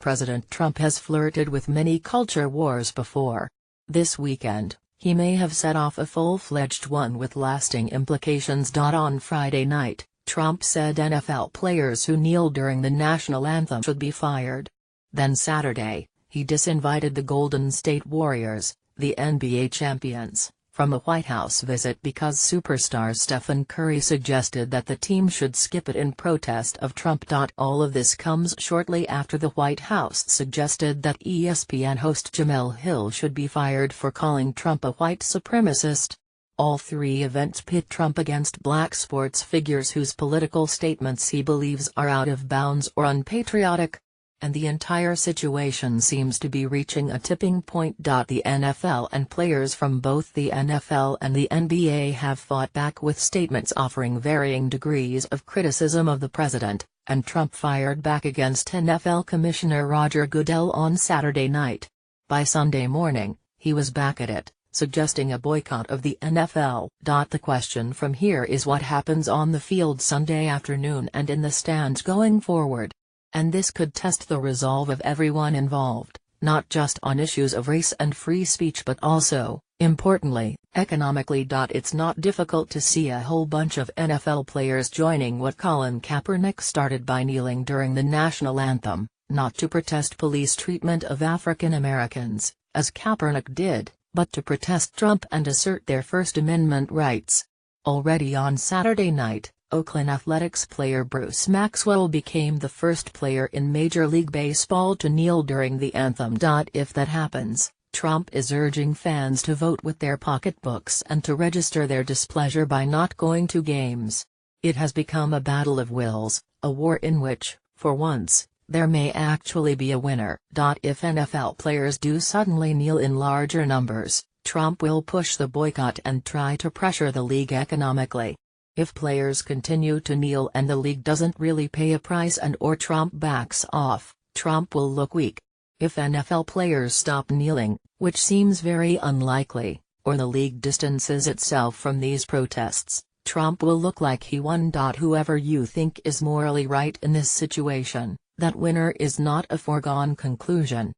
President Trump has flirted with many culture wars before. This weekend, he may have set off a full-fledged one with lasting implications. On Friday night, Trump said NFL players who kneel during the national anthem should be fired. Then Saturday, he disinvited the Golden State Warriors, the NBA champions, from a White House visit because superstar Stephen Curry suggested that the team should skip it in protest of Trump. All of this comes shortly after the White House suggested that ESPN host Jemele Hill should be fired for calling Trump a white supremacist. All three events pit Trump against black sports figures whose political statements he believes are out of bounds or unpatriotic. And the entire situation seems to be reaching a tipping point. The NFL and players from both the NFL and the NBA have fought back with statements offering varying degrees of criticism of the president, and Trump fired back against NFL Commissioner Roger Goodell on Saturday night. By Sunday morning, he was back at it, suggesting a boycott of the NFL. The question from here is what happens on the field Sunday afternoon and in the stands going forward. And this could test the resolve of everyone involved, not just on issues of race and free speech but also, importantly, economically. It's not difficult to see a whole bunch of NFL players joining what Colin Kaepernick started by kneeling during the national anthem, not to protest police treatment of African Americans, as Kaepernick did, but to protest Trump and assert their First Amendment rights. Already on Saturday night, Oakland Athletics player Bruce Maxwell became the first player in Major League Baseball to kneel during the anthem. If that happens, Trump is urging fans to vote with their pocketbooks and to register their displeasure by not going to games. It has become a battle of wills, a war in which, for once, there may actually be a winner. If NFL players do suddenly kneel in larger numbers, Trump will push the boycott and try to pressure the league economically. If players continue to kneel and the league doesn't really pay a price or Trump backs off, Trump will look weak. If NFL players stop kneeling, which seems very unlikely, or the league distances itself from these protests, Trump will look like he won. Whoever you think is morally right in this situation, that winner is not a foregone conclusion.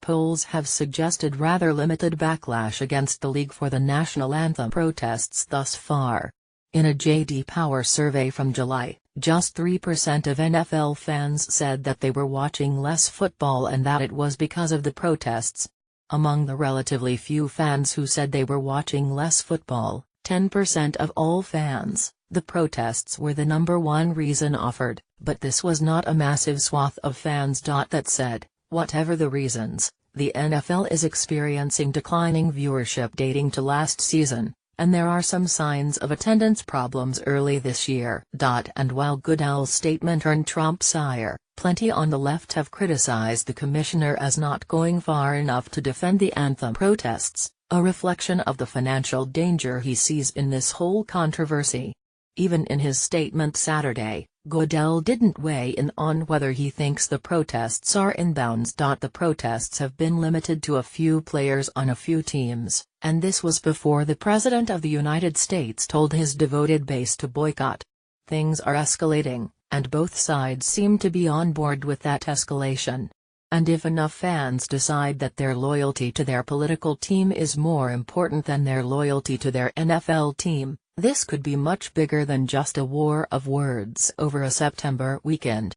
Polls have suggested rather limited backlash against the league for the national anthem protests thus far. In a J.D. Power survey from July, just 3% of NFL fans said that they were watching less football and that it was because of the protests. Among the relatively few fans who said they were watching less football, 10% of all fans, the protests were the number one reason offered, but this was not a massive swath of fans. That said, whatever the reasons, the NFL is experiencing declining viewership dating to last season. And there are some signs of attendance problems early this year. And while Goodell's statement earned Trump's ire, plenty on the left have criticized the commissioner as not going far enough to defend the anthem protests, a reflection of the financial danger he sees in this whole controversy. Even in his statement Saturday, Goodell didn't weigh in on whether he thinks the protests are in bounds. The protests have been limited to a few players on a few teams, and this was before the President of the United States told his devoted base to boycott. Things are escalating, and both sides seem to be on board with that escalation. And if enough fans decide that their loyalty to their political team is more important than their loyalty to their NFL team, this could be much bigger than just a war of words over a September weekend.